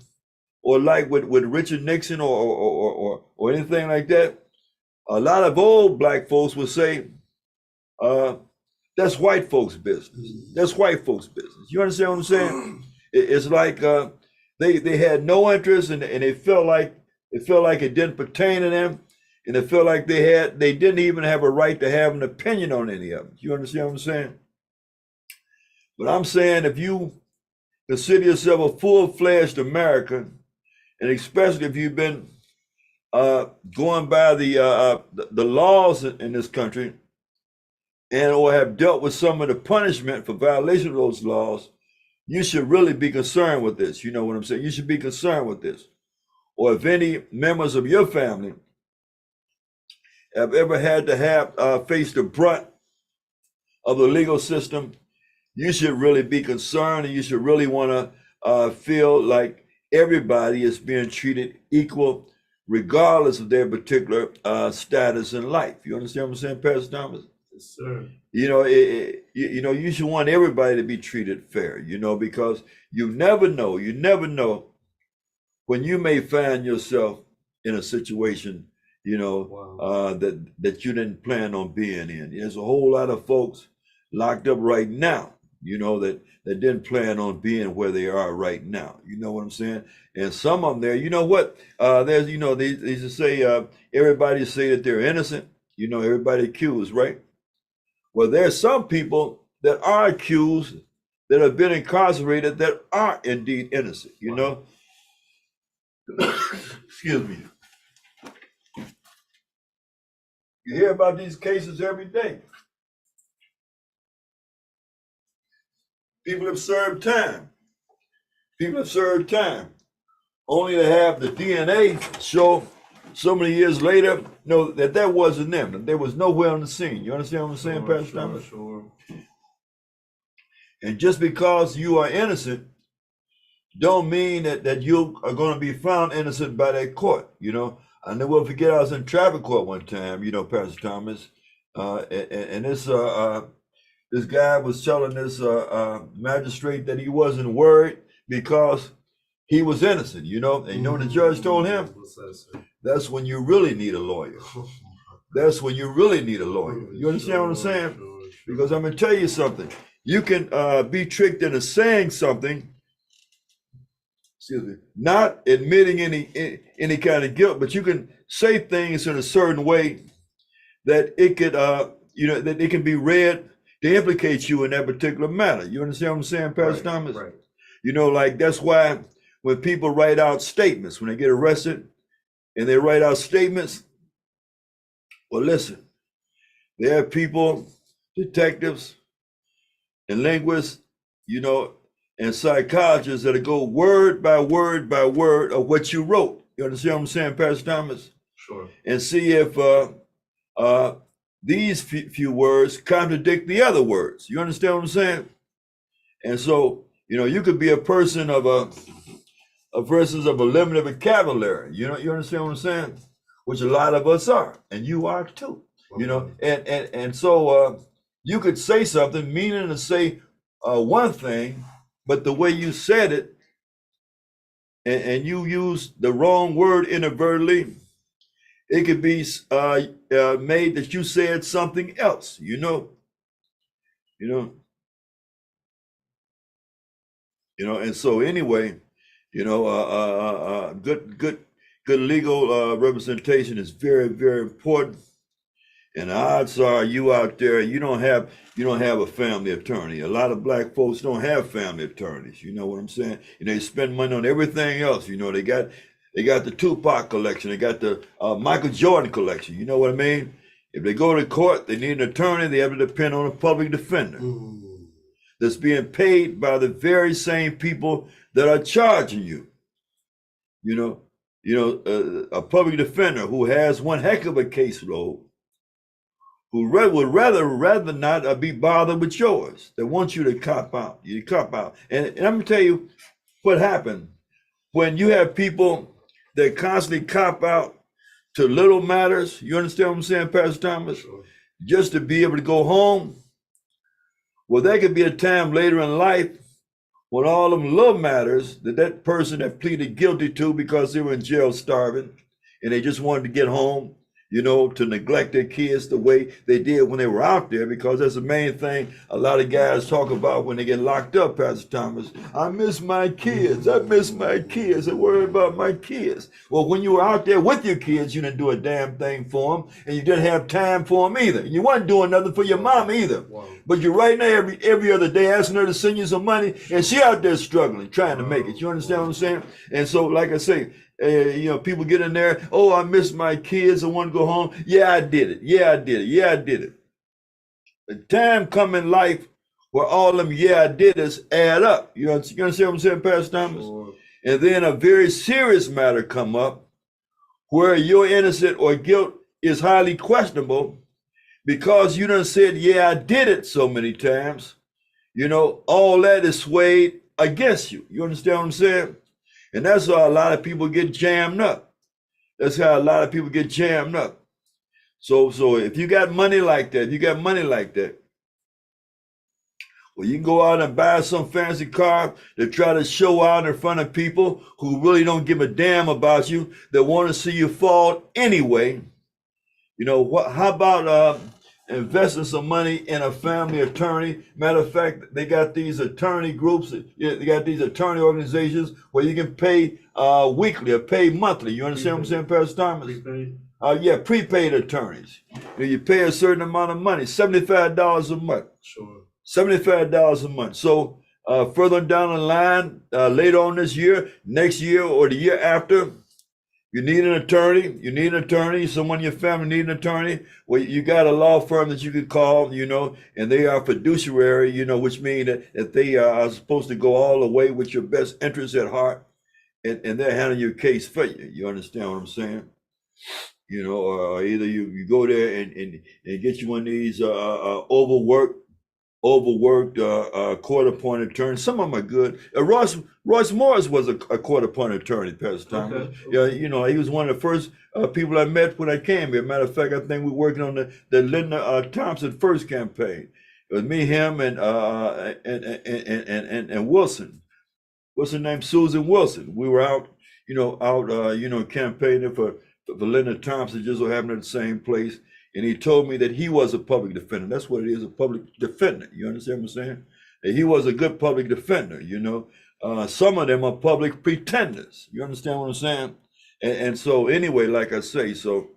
Speaker 3: or like with Richard Nixon or anything like that, a lot of old black folks would say, that's white folks' business. That's white folks' business. You understand what I'm saying? It's like they had no interest, and they felt like it didn't pertain to them, and they felt like they didn't even have a right to have an opinion on any of it. You understand what I'm saying? But I'm saying if you consider yourself a full-fledged American, and especially if you've been going by the laws in this country, and or have dealt with some of the punishment for violation of those laws, you should really be concerned with this. You know what I'm saying? You should be concerned with this. Or if any members of your family have ever had to face the brunt of the legal system, you should really be concerned, and you should really want to feel like everybody is being treated equal, regardless of their particular status in life. You understand what I'm saying, Pastor Thomas?
Speaker 4: Yes, sir.
Speaker 3: You should want everybody to be treated fair, because you never know when you may find yourself in a situation,
Speaker 4: Wow.
Speaker 3: that you didn't plan on being in. There's a whole lot of folks locked up right now, that didn't plan on being where they are right now. You know what I'm saying? And some of them there, there's, they used to say, everybody say that they're innocent, everybody accused, right? Well, there's some people that are accused that have been incarcerated that are indeed innocent, Excuse me. You hear about these cases every day. People have served time. Only to have the DNA show so many years later, that wasn't them. That they was nowhere on the scene. You understand what I'm saying, Pastor Thomas?
Speaker 4: Sure.
Speaker 3: And just because you are innocent don't mean that you are going to be found innocent by that court. I never will forget, I was in traffic court one time, Pastor Thomas, and this guy was telling this magistrate that he wasn't worried because he was innocent, and what the judge told him?
Speaker 4: What's that, sir?
Speaker 3: That's when you really need a lawyer. That's when you really need a lawyer. You understand what I'm saying?
Speaker 4: Sure.
Speaker 3: Because I'm going to tell you something. You can be tricked into saying something, not admitting any kind of guilt, but you can say things in a certain way that it could, that it can be read to implicate you in that particular matter. You understand what I'm saying, Pastor Thomas?
Speaker 4: Right.
Speaker 3: Like that's why when people write out statements, when they get arrested and they write out statements, well, listen, there are people, detectives and linguists, and psychologists that'll go word by word by word of what you wrote. You understand what I'm saying, Pastor Thomas?
Speaker 4: Sure.
Speaker 3: And see if these few words contradict the other words. You understand what I'm saying? And so, you could be a person of a limited vocabulary. You understand what I'm saying? Which a lot of us are, and you are too. And so you could say something meaning to say one thing, but the way you said it, and you use the wrong word inadvertently, it could be made that you said something else. And so anyway, good legal representation is very, very important. And the odds are you out there, you don't have a family attorney. A lot of black folks don't have family attorneys. You know what I'm saying? They spend money on everything else. They got the Tupac collection. They got the Michael Jordan collection. You know what I mean? If they go to court, they need an attorney. They have to depend on a public defender that's being paid by the very same people that are charging you. A public defender who has one heck of a caseload, who would rather not be bothered with yours. They want you to cop out. You cop out. And I'm going to tell you what happened when you have people that constantly cop out to little matters. You understand what I'm saying, Pastor Thomas?
Speaker 4: Sure.
Speaker 3: Just to be able to go home. Well, there could be a time later in life when all them little matters that person have pleaded guilty to because they were in jail starving and they just wanted to get home, to neglect their kids the way they did when they were out there, because that's the main thing a lot of guys talk about when they get locked up, Pastor Thomas. I miss my kids. I miss my kids. I worry about my kids. Well, when you were out there with your kids, you didn't do a damn thing for them, and you didn't have time for them either. You weren't doing nothing for your mom either.
Speaker 4: Wow.
Speaker 3: But you're right there every other day asking her to send you some money, and she out there struggling, trying to make it. You understand what I'm saying? And so, like I say, people get in there, oh, I miss my kids, I want to go home. Yeah, I did it. Yeah, I did it. Yeah, I did it. The time come in life where all them yeah, I did is add up. You understand what I'm saying, Pastor Thomas?
Speaker 4: Sure.
Speaker 3: And then a very serious matter come up where your innocence or guilt is highly questionable because you done said, yeah, I did it so many times. All that is swayed against you. You understand what I'm saying? And that's how a lot of people get jammed up. That's how a lot of people get jammed up. So if you got money like that, well, you can go out and buy some fancy car to try to show out in front of people who really don't give a damn about you, that want to see you fall anyway. How about investing some money in a family attorney? Matter of fact, they got these attorney groups, they got these attorney organizations where you can pay weekly or pay monthly. You understand what I'm saying, Pastor Thomas?
Speaker 4: Prepaid?
Speaker 3: Prepaid attorneys. You pay a certain amount of money, $75 a month.
Speaker 4: Sure.
Speaker 3: $75 a month. So further down the line, later on this year, next year, or the year after, you need an attorney. Someone in your family need an attorney. Well, you got a law firm that you could call, and they are fiduciary, which means that they are supposed to go all the way with your best interests at heart, and they're handling your case for you. You understand what I'm saying? Or either you go there and get you one of these overworked overworked court-appointed attorneys. Some of them are good. Royce Morris was a court-appointed attorney, Pastor Thomas.
Speaker 4: Okay.
Speaker 3: Yeah, you know, he was one of the first people I met when I came here. Matter of fact, I think we were working on the Lyndon Thompson first campaign. It was me, him, and Wilson. What's her name? Susan Wilson. We were out campaigning for Lyndon Thompson, just so happened at the same place. And he told me that he was a public defender. That's what it is, a public defender. You understand what I'm saying? That he was a good public defender, you know. Some of them are public pretenders. You understand what I'm saying? And so anyway, like I say, so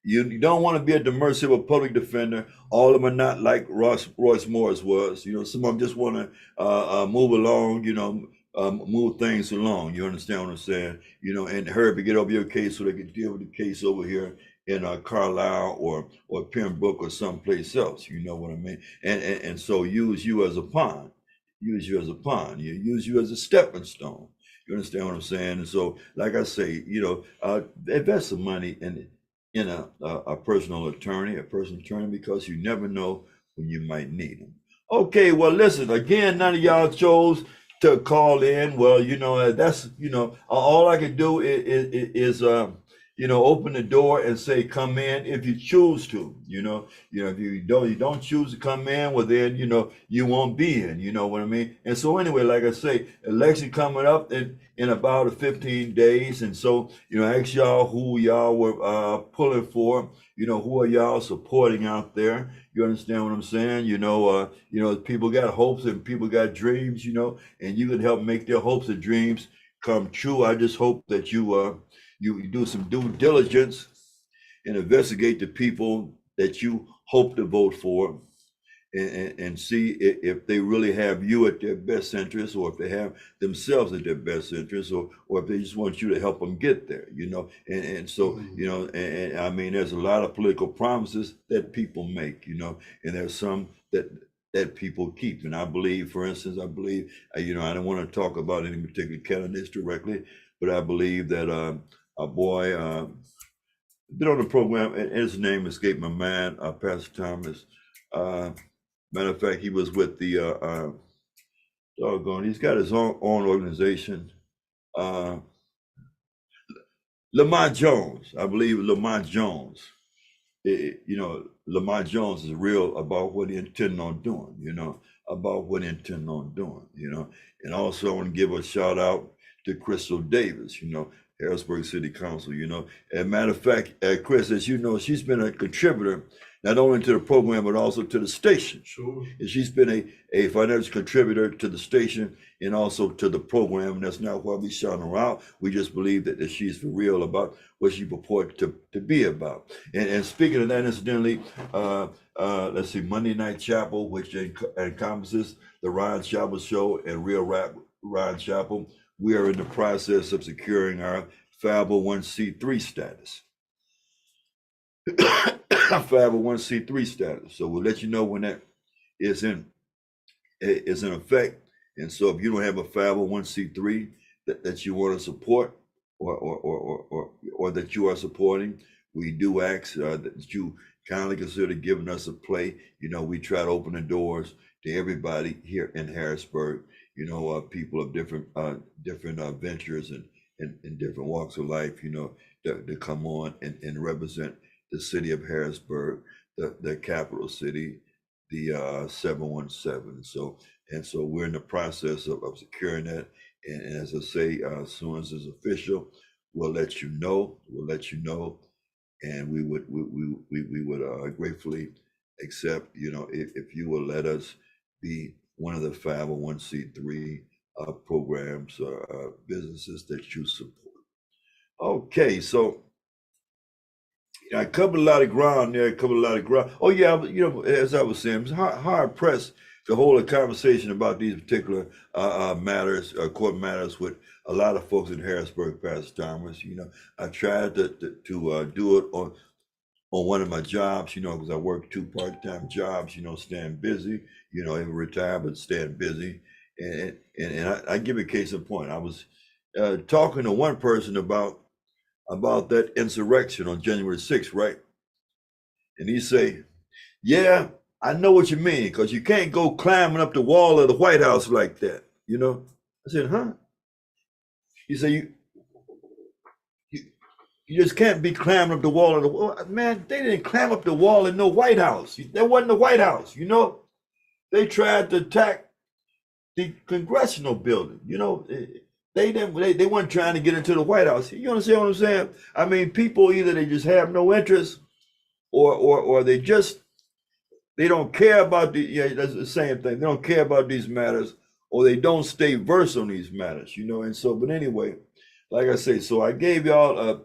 Speaker 3: you don't want to be at the mercy of a public defender. All of them are not like Royce Morris was. You know, some of them just want to move along, you know, move things along. You understand what I'm saying? You know, and hurry to get over your case so they can deal with the case over here in Carlisle or Pembroke or someplace else. You know what I mean? And so use you as a pawn. Use you as a pawn. You use you as a stepping stone. You understand what I'm saying? And so, like I say, you know, invest some money in a personal attorney, because you never know when you might need them. Okay, well, listen, again, none of y'all chose to call in. Well, you know, that's, you know, all I could do is open the door and say, come in if you choose to, you know, if you don't choose to come in, well, then, you know, you won't be in, you know what I mean? And so anyway, like I say, election coming up in about 15 days. And so, you know, ask y'all who y'all were pulling for, you know, who are y'all supporting out there? You understand what I'm saying? You know, people got hopes and people got dreams, you know, and you can help make their hopes and dreams come true. I just hope that you do some due diligence and investigate the people that you hope to vote for, and see if they really have you at their best interest, or if they have themselves at their best interest, or if they just want you to help them get there, you know. And so, you know, and I mean, there's a lot of political promises that people make, you know, and there's some that people keep. And I believe, for instance, you know, I don't want to talk about any particular candidates directly, but I believe that a boy been on the program, and his name escaped my mind, Pastor Thomas. Matter of fact, he was with the he's got his own organization. Lamont Jones, I believe Lamont Jones. You know, Lamont Jones is real about what he intended on doing, you know, you know. And also I want to give a shout out to Crystal Davis, you know, Harrisburg City Council, you know. And matter of fact, Chris, as you know, she's been a contributor not only to the program, but also to the station.
Speaker 4: Sure.
Speaker 3: And she's been a financial contributor to the station and also to the program. And that's not why we shout her out. We just believe that she's for real about what she purports to be about. And speaking of that, incidentally, let's see, Monday Night Chapel, which encompasses the Ron Chapel Show and Real Rap Ron Chapel, we are in the process of securing our 501c3 status. 501c3 status. So we'll let you know when that is in effect. And so if you don't have a 501c3 that you want to support or that you are supporting, we do ask that you kindly consider giving us a play. You know, we try to open the doors to everybody here in Harrisburg. You know, people of different ventures and different walks of life, you know, to come on and represent the city of Harrisburg, the capital city, the 717. So we're in the process of securing that. And as I say, as soon as it's official, we'll let you know. And we would gratefully accept, you know, if you will let us be one of the 501c3 programs, businesses that you support. Okay, so I covered a lot of ground there. Oh yeah, you know, as I was saying, I was hard pressed to hold a conversation about these particular matters, court matters, with a lot of folks in Harrisburg, Pastor Thomas. You know, I tried to do it on one of my jobs, you know, because I work 2 part-time jobs, you know, staying busy, you know, even retired, but staying busy. And I give a case in point. I was talking to one person about that insurrection on January 6th, right? And he say, yeah, I know what you mean, because you can't go climbing up the wall of the White House like that, you know? I said, huh? He said, you just can't be climbing up the wall of the wall. Man, they didn't climb up the wall in no White House. That wasn't the White House, you know? They tried to attack the congressional building, you know? They weren't trying to get into the White House. You understand what I'm saying? I mean, people either they just have no interest or they don't care about that's the same thing. They don't care about these matters, or they don't stay versed on these matters, you know? And so, but anyway, like I say, so I gave y'all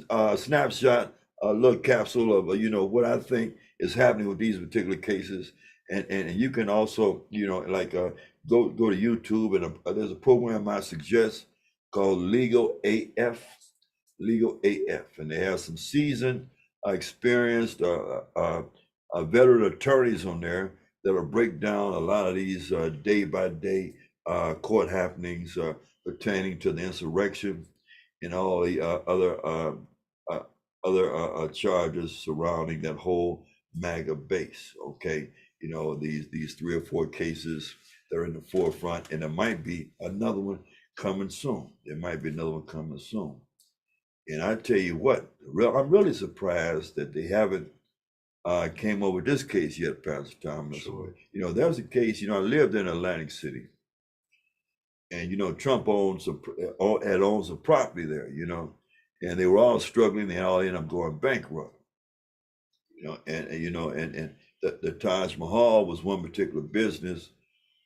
Speaker 3: a snapshot, a little capsule of, you know, what I think is happening with these particular cases. And you can also, you know, like go to YouTube, and there's a program I suggest called Legal AF, and they have some seasoned, experienced, veteran attorneys on there that'll break down a lot of these day-by-day court happenings pertaining to the insurrection and all the other charges surrounding that whole MAGA base. Okay, you know, these 3 or 4 cases that are in the forefront, and there might be another one coming soon. And I tell you what, I'm really surprised that they haven't came over this case yet, Pastor Thomas.
Speaker 4: Sure.
Speaker 3: You know, there was a case, you know, I lived in Atlantic City, and, you know, Trump owns some property there, you know, and they were all struggling. They all ended up going bankrupt, you know, and the Taj Mahal was one particular business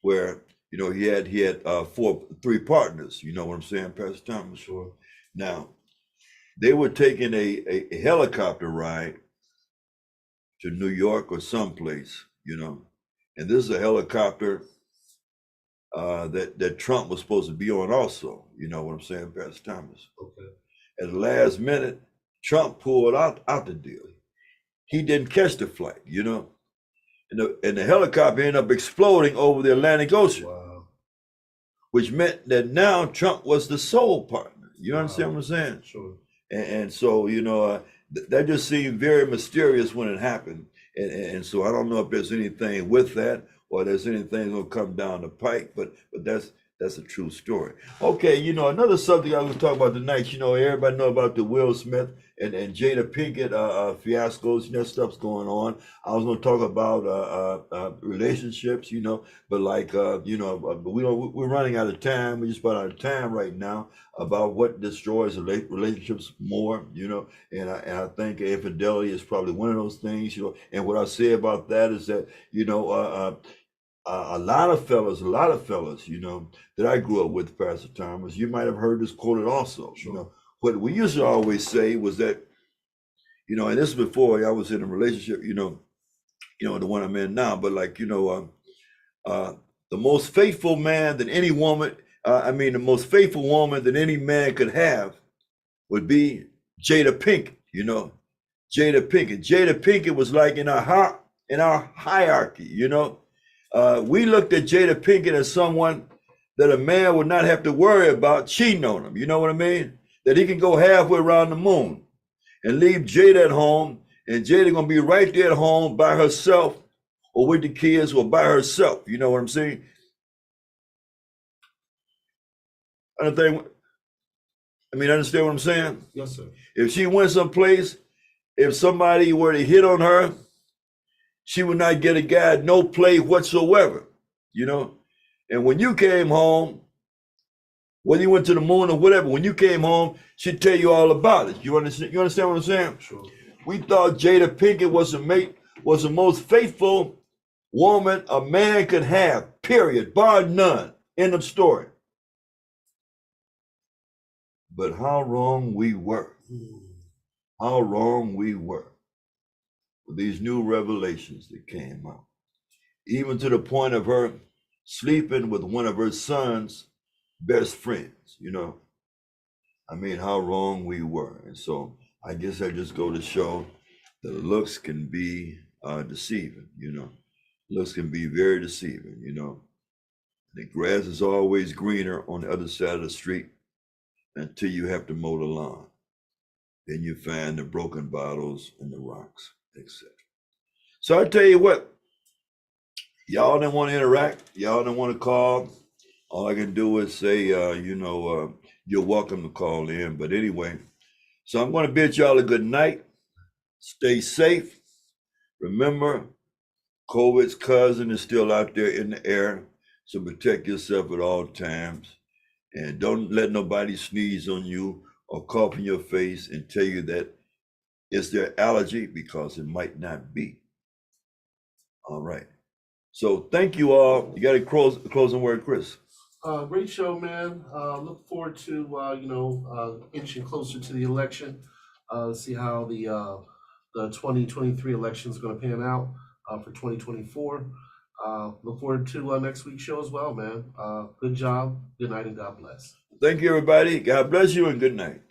Speaker 3: where, you know, he had 3 partners, you know what I'm saying, Pastor Thomas?
Speaker 4: Sure.
Speaker 3: Now, they were taking a helicopter ride to New York or someplace, you know, and this is a helicopter that Trump was supposed to be on also, you know what I'm saying, Pastor Thomas?
Speaker 4: Okay.
Speaker 3: At the last minute, Trump pulled out the deal. He didn't catch the flight, you know, and the helicopter ended up exploding over the Atlantic Ocean.
Speaker 4: Wow.
Speaker 3: Which meant that now Trump was the sole partner. You
Speaker 4: Wow.
Speaker 3: understand what I'm saying?
Speaker 4: Sure.
Speaker 3: And so, you know, that just seemed very mysterious when it happened. And so I don't know if there's anything with that, or there's anything gonna come down the pike, but that's a true story. Okay, you know, another subject I was gonna talk about tonight, you know, everybody know about the Will Smith and Jada Pinkett fiascos, you know, stuff's going on. I was gonna talk about relationships, you know, but like, you know, we're running out of time. We're just about out of time right now about what destroys relationships more, you know, and I think infidelity is probably one of those things, you know, and what I say about that is that, you know, a lot of fellas, you know, that I grew up with, Pastor Thomas, you might have heard this quoted also.
Speaker 4: Sure.
Speaker 3: You know, what we used to always say was that, you know, and this is before I was in a relationship, you know, the one I'm in now, but like, you know, the most faithful man that any woman, the most faithful woman that any man could have would be Jada Pinkett, you know, Jada Pinkett was like in our hierarchy, you know. We looked at Jada Pinkett as someone that a man would not have to worry about cheating on him. You know what I mean? That he can go halfway around the moon and leave Jada at home, and Jada gonna be right there at home by herself or with the kids or by herself. You know what I'm saying? Understand what I'm saying?
Speaker 4: Yes, sir.
Speaker 3: If she went someplace, if somebody were to hit on her, she would not get a guy no play whatsoever, you know? And when you came home, whether you went to the moon or whatever, when you came home, she'd tell you all about it. You understand what I'm saying?
Speaker 4: Sure.
Speaker 3: We thought Jada Pinkett was the most faithful woman a man could have, period, bar none. End of story. But how wrong we were. How wrong we were. With these new revelations that came out, even to the point of her sleeping with one of her son's best friends, you know. I mean, how wrong we were. And so I guess I just go to show that looks can be deceiving, you know. Looks can be very deceiving, you know. The grass is always greener on the other side of the street until you have to mow the lawn. Then you find the broken bottles and the rocks, etc. So I tell you what, Y'all that want to interact, y'all that want to call, all I can do is say, you're welcome to call in. But anyway, so I'm going to bid y'all a good night. Stay safe. Remember, COVID's cousin is still out there in the air, so protect yourself at all times. And don't let nobody sneeze on you or cough in your face and tell you that it's their allergy, because it might not be. All right. So thank you all. You got a closing word, Chris?
Speaker 4: Great show, man. Look forward to inching closer to the election. See how the 2023 election is going to pan out for 2024. Look forward to next week's show as well, man. Good job. Good night and God bless.
Speaker 3: Thank you, everybody. God bless you and good night.